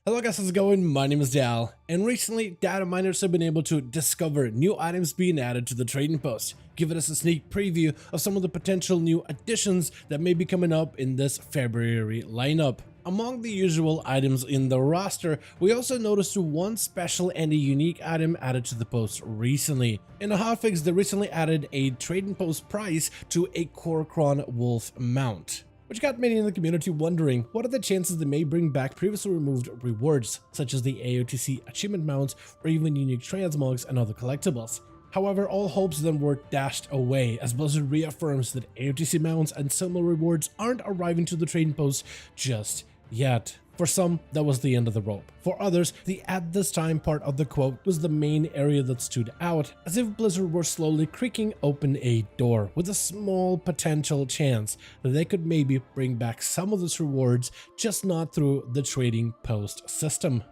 Hello guys, how's it going? My name is Dal, and recently data miners have been able to discover new items being added to the trading post, giving us a sneak preview of some of the potential new additions that may be coming up in this February lineup. Among the usual items in the roster, we also noticed one special and a unique item added to the post recently. In a hotfix, they recently added a trading post price to a Korkron Wolf mount, which got many in the community wondering what are the chances they may bring back previously removed rewards, such as the AOTC achievement mounts or even unique transmogs and other collectibles. However, all hopes then were dashed away as Blizzard reaffirms that AOTC mounts and similar rewards aren't arriving to the trading post just yet. For some, that was the end of the rope. For others, the "at this time" part of the quote was the main area that stood out, as if Blizzard were slowly creaking open a door with a small potential chance that they could maybe bring back some of those rewards, just not through the trading post system.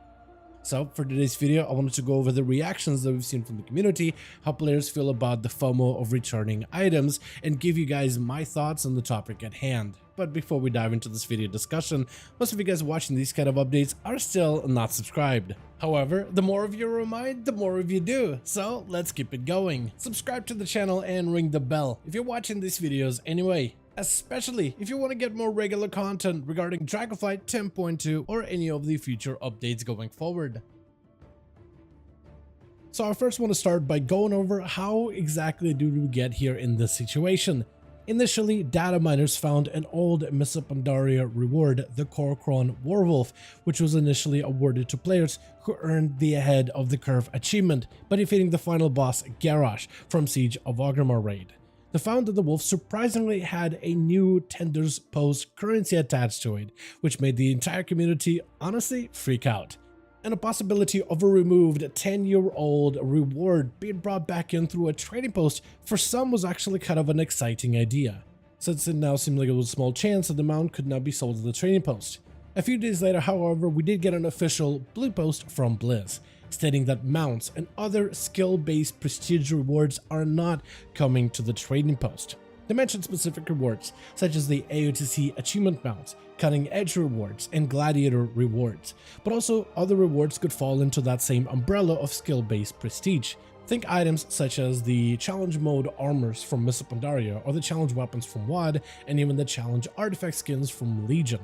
So for today's video, I wanted to go over the reactions that we've seen from the community, how players feel about the FOMO of returning items, and give you guys my thoughts on the topic at hand. But before we dive into this video discussion, most of you guys watching these kind of updates are still not subscribed. However, the more of you remind, the more of you do, so let's keep it going. Subscribe to the channel and ring the bell if you're watching these videos anyway, especially if you want to get more regular content regarding Dragonflight 10.2 or any of the future updates going forward. So I first want to start by going over how exactly did we get here in this situation. Initially, data miners found an old Mesa Pandaria reward, the Korkron Werewolf, which was initially awarded to players who earned the Ahead of the Curve achievement by defeating the final boss Garrosh from Siege of Orgrimmar raid. They found that the wolf surprisingly had a new Tenders Post currency attached to it, which made the entire community honestly freak out. And a possibility of a removed 10-year-old reward being brought back in through a trading post for some was actually kind of an exciting idea, since it now seemed like there was a small chance that the mount could not be sold at the trading post. A few days later, however, we did get an official blue post from Blizz, stating that mounts and other skill-based prestige rewards are not coming to the trading post. They mentioned specific rewards, such as the AOTC achievement mounts, cutting edge rewards, and gladiator rewards, but also other rewards could fall into that same umbrella of skill-based prestige. Think items such as the challenge mode armors from Mesa Pandaria, or the challenge weapons from WoD, and even the challenge artifact skins from Legion.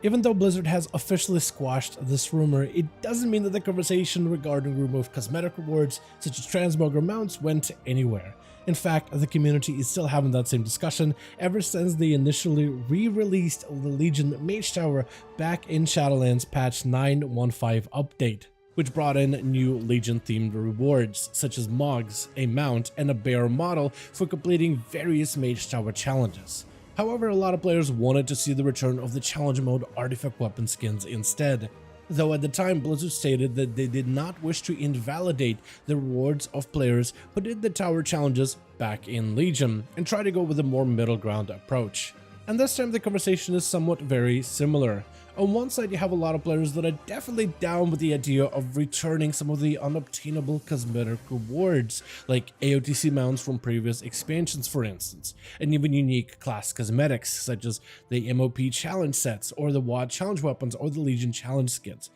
Even though Blizzard has officially squashed this rumor, it doesn't mean that the conversation regarding removed cosmetic rewards such as transmog or mounts went anywhere. In fact, the community is still having that same discussion ever since they initially re-released the Legion Mage Tower back in Shadowlands patch 9.15 update, which brought in new Legion-themed rewards such as Mogs, a mount, and a bear model for completing various Mage Tower challenges. However, a lot of players wanted to see the return of the challenge mode artifact weapon skins instead, though at the time Blizzard stated that they did not wish to invalidate the rewards of players who did the tower challenges back in Legion and try to go with a more middle ground approach. And this time the conversation is somewhat very similar. On one side, you have a lot of players that are definitely down with the idea of returning some of the unobtainable cosmetic rewards, like AOTC mounts from previous expansions for instance, and even unique class cosmetics such as the MOP challenge sets, or the WoD challenge weapons, or the Legion challenge skins.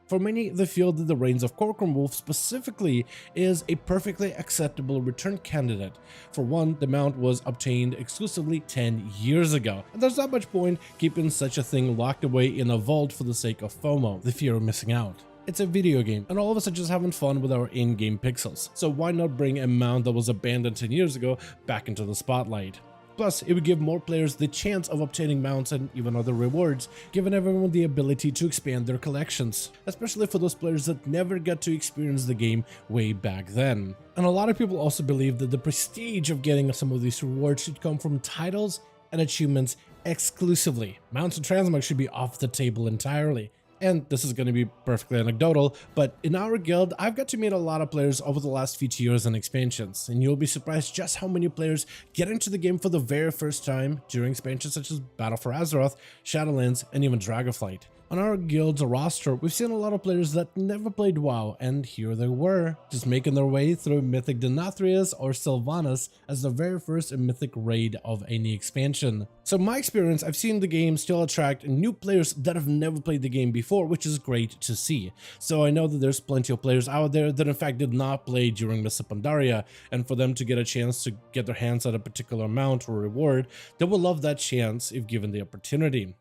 For many, they feel that the Reigns of Korkron Wolf specifically is a perfectly acceptable return candidate. For one, the mount was obtained exclusively 10 years ago, and there's not much point keeping such a thing locked away in a vault for the sake of FOMO, the fear of missing out. It's a video game, and all of us are just having fun with our in-game pixels, so why not bring a mount that was abandoned 10 years ago back into the spotlight? Plus, it would give more players the chance of obtaining mounts and even other rewards, giving everyone the ability to expand their collections, especially for those players that never got to experience the game way back then. And a lot of people also believe that the prestige of getting some of these rewards should come from titles and achievements exclusively. Mounts and transmogs should be off the table entirely. And this is going to be perfectly anecdotal, but in our guild, I've got to meet a lot of players over the last few tiers and expansions, and you'll be surprised just how many players get into the game for the very first time during expansions such as Battle for Azeroth, Shadowlands, and even Dragonflight. On our guild's roster, we've seen a lot of players that never played WoW, and here they were, just making their way through Mythic Denathrius or Sylvanas as the very first Mythic raid of any expansion. So in my experience, I've seen the game still attract new players that have never played the game before, which is great to see. So I know that there's plenty of players out there that in fact did not play during Mists of Pandaria, and for them to get a chance to get their hands on a particular mount or reward, they will love that chance if given the opportunity.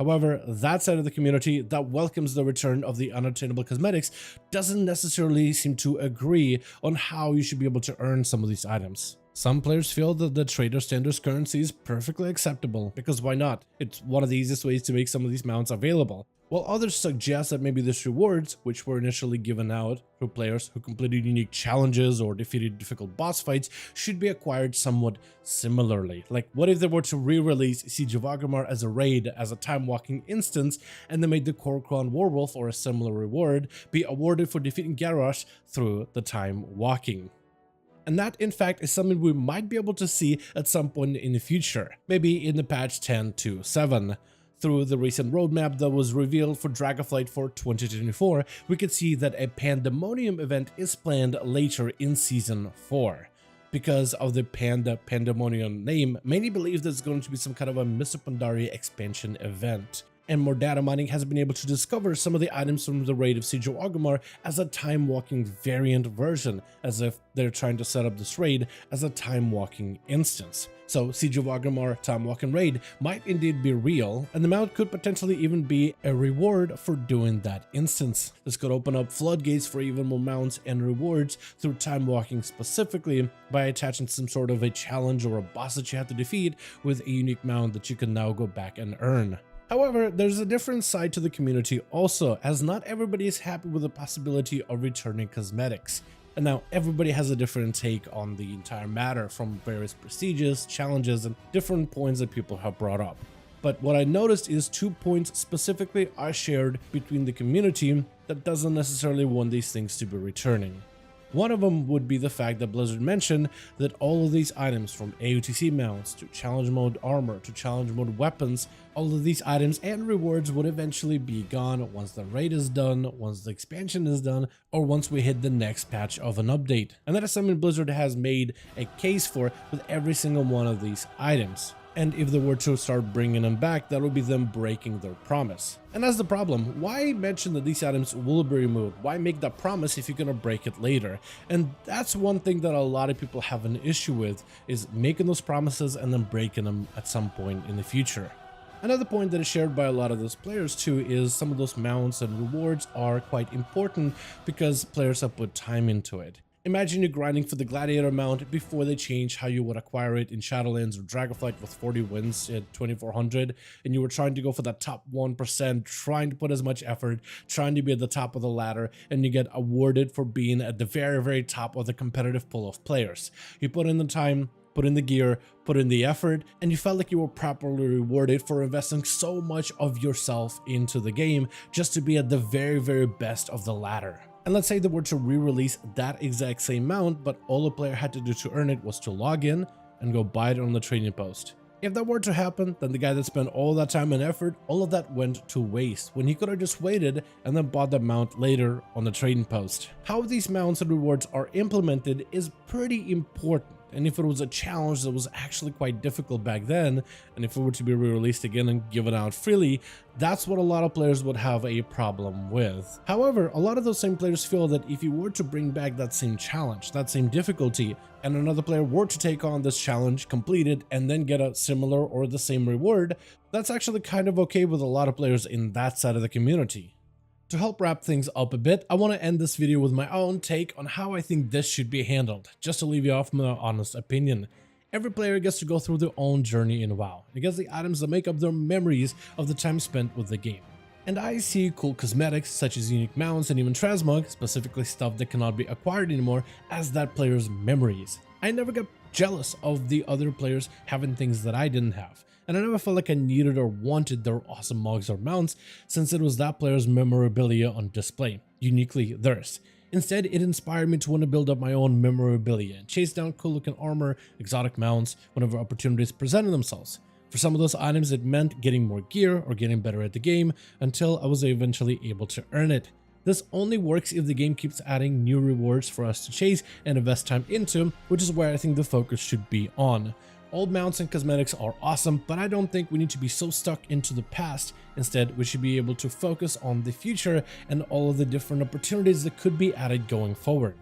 However, that side of the community that welcomes the return of the unattainable cosmetics doesn't necessarily seem to agree on how you should be able to earn some of these items. Some players feel that the trader standards currency is perfectly acceptable, because why not? It's one of the easiest ways to make some of these mounts available. While others suggest that maybe these rewards, which were initially given out for players who completed unique challenges or defeated difficult boss fights, should be acquired somewhat similarly. Like, what if they were to re-release Siege of Orgrimmar as a raid, as a time-walking instance, and they made the Kor'kron Werewolf or a similar reward be awarded for defeating Garrosh through the time walking? And that, in fact, is something we might be able to see at some point in the future, maybe in the patch 10.2.7. Through the recent roadmap that was revealed for Dragonflight for 2024, we could see that a Pandamonium event is planned later in Season 4. Because of the Pandamonium name, many believe there's going to be some kind of a Mists of Pandaria expansion event. And more data mining has been able to discover some of the items from the raid of Siege of Orgrimmar as a time-walking variant version, as if they're trying to set up this raid as a time-walking instance. So Siege of Orgrimmar time-walking raid might indeed be real, and the mount could potentially even be a reward for doing that instance. This could open up floodgates for even more mounts and rewards through time-walking, specifically by attaching some sort of a challenge or a boss that you have to defeat with a unique mount that you can now go back and earn. However, there's a different side to the community also, as not everybody is happy with the possibility of returning cosmetics. And now everybody has a different take on the entire matter, from various prestiges, challenges, and different points that people have brought up. But what I noticed is 2 points specifically are shared between the community that doesn't necessarily want these things to be returning. One of them would be the fact that Blizzard mentioned that all of these items, from AOTC mounts to challenge mode armor to challenge mode weapons, all of these items and rewards would eventually be gone once the raid is done, once the expansion is done, or once we hit the next patch of an update. And that is something Blizzard has made a case for with every single one of these items. And if they were to start bringing them back, that would be them breaking their promise. And that's the problem. Why mention that these items will be removed? Why make that promise if you're gonna break it later? And that's one thing that a lot of people have an issue with, is making those promises and then breaking them at some point in the future. Another point that is shared by a lot of those players too is some of those mounts and rewards are quite important because players have put time into it. Imagine you're grinding for the Gladiator mount before they change how you would acquire it in Shadowlands or Dragonflight with 40 wins at 2400, and you were trying to go for that top 1%, trying to put as much effort, trying to be at the top of the ladder, and you get awarded for being at the very, very top of the competitive pool of players. You put in the time, put in the gear, put in the effort, and you felt like you were properly rewarded for investing so much of yourself into the game just to be at the very, very best of the ladder. And let's say they were to re-release that exact same mount, but all a player had to do to earn it was to log in and go buy it on the trading post. If that were to happen, then the guy that spent all that time and effort, all of that went to waste, when he could have just waited and then bought the mount later on the trading post. How these mounts and rewards are implemented is pretty important. And if it was a challenge that was actually quite difficult back then, and if it were to be re-released again and given out freely, that's what a lot of players would have a problem with. However, a lot of those same players feel that if you were to bring back that same challenge, that same difficulty, and another player were to take on this challenge, complete it, and then get a similar or the same reward, that's actually kind of okay with a lot of players in that side of the community. To help wrap things up a bit, I want to end this video with my own take on how I think this should be handled, just to leave you off my honest opinion. Every player gets to go through their own journey in WoW. It gets the items that make up their memories of the time spent with the game. And I see cool cosmetics such as unique mounts and even transmog, specifically stuff that cannot be acquired anymore, as that player's memories. I never get jealous of the other players having things that I didn't have. And I never felt like I needed or wanted their awesome mogs or mounts, since it was that player's memorabilia on display, uniquely theirs. Instead, it inspired me to want to build up my own memorabilia and chase down cool looking armor, exotic mounts, whenever opportunities presented themselves. For some of those items, it meant getting more gear or getting better at the game until I was eventually able to earn it. This only works if the game keeps adding new rewards for us to chase and invest time into, which is where I think the focus should be on. Old mounts and cosmetics are awesome, but I don't think we need to be so stuck into the past. Instead, we should be able to focus on the future and all of the different opportunities that could be added going forward.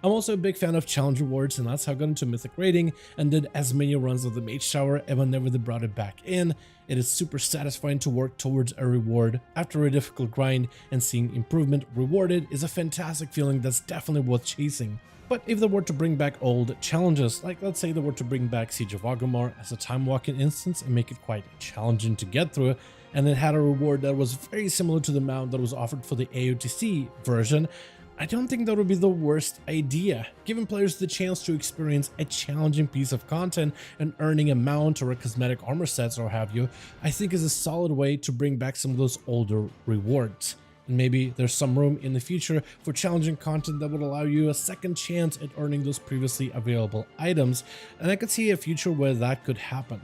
I'm also a big fan of challenge rewards, and that's how I got into Mythic rating and did as many runs of the Mage Tower, and whenever they brought it back in, it is super satisfying to work towards a reward after a difficult grind, and seeing improvement rewarded is a fantastic feeling that's definitely worth chasing. But if they were to bring back old challenges, like let's say they were to bring back Siege of Orgrimmar as a time walking instance and make it quite challenging to get through, and it had a reward that was very similar to the mount that was offered for the AOTC version, I don't think that would be the worst idea. Giving players the chance to experience a challenging piece of content and earning a mount or a cosmetic armor sets or have you, I think is a solid way to bring back some of those older rewards. And maybe there's some room in the future for challenging content that would allow you a second chance at earning those previously available items, and I could see a future where that could happen.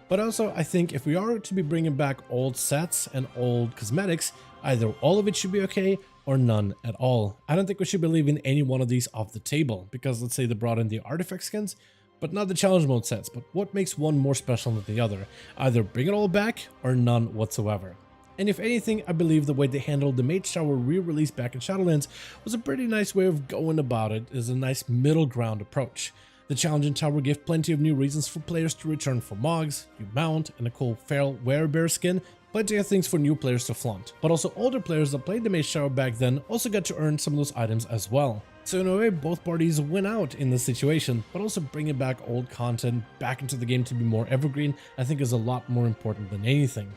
But also, I think if we are to be bringing back old sets and old cosmetics, either all of it should be okay or none at all. I don't think we should be leaving any one of these off the table, because let's say they brought in the artifact skins, but not the challenge mode sets. But what makes one more special than the other? Either bring it all back or none whatsoever. And if anything, I believe the way they handled the Mage Tower re-release back in Shadowlands was a pretty nice way of going about it. Is a nice middle ground approach. The Challenging Tower gave plenty of new reasons for players to return for Mogs, new mount, and a cool feral werebear skin. Plenty of things for new players to flaunt. But also older players that played the Mage Tower back then also got to earn some of those items as well. So in a way, both parties win out in this situation, but also bringing back old content back into the game to be more evergreen, I think is a lot more important than anything.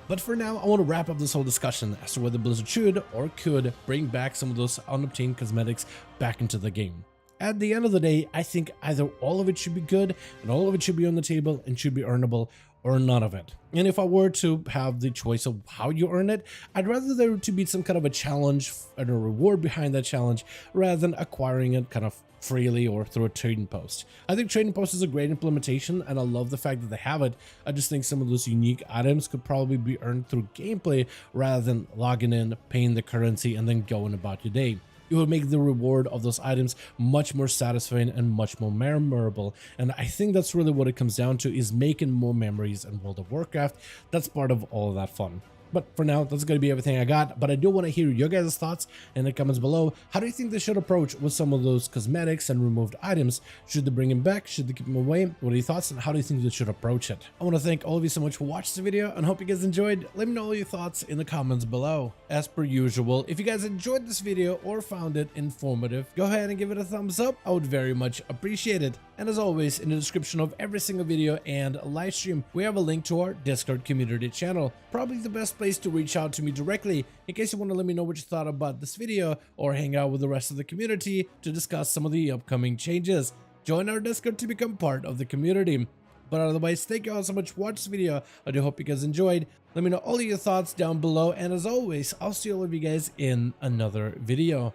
But for now, I want to wrap up this whole discussion as to whether Blizzard should or could bring back some of those unobtained cosmetics back into the game. At the end of the day, I think either all of it should be good and all of it should be on the table and should be earnable, or none of it. And if I were to have the choice of how you earn it, I'd rather there to be some kind of a challenge and a reward behind that challenge rather than acquiring it kind of freely or through a trading post. I think trading post is a great implementation and I love the fact that they have it. I just think some of those unique items could probably be earned through gameplay rather than logging in, paying the currency, and then going about your day. It would make the reward of those items much more satisfying and much more memorable, and I think that's really what it comes down to, is making more memories in World of Warcraft. That's part of all of that fun. But for now, that's going to be everything I got, but I do want to hear your guys' thoughts in the comments below. How do you think they should approach with some of those cosmetics and removed items? Should they bring them back? Should they keep them away? What are your thoughts, and how do you think they should approach it? I want to thank all of you so much for watching the video and hope you guys enjoyed. Let me know all your thoughts in the comments below. As per usual, if you guys enjoyed this video or found it informative, go ahead and give it a thumbs up. I would very much appreciate it. And as always, in the description of every single video and live stream, we have a link to our Discord community channel. Probably the best place to reach out to me directly in case you want to let me know what you thought about this video or hang out with the rest of the community to discuss some of the upcoming changes. Join our Discord to become part of the community. But otherwise, thank you all so much for watching this video. I do hope you guys enjoyed. Let me know all of your thoughts down below, and as always, I'll see all of you guys in another video.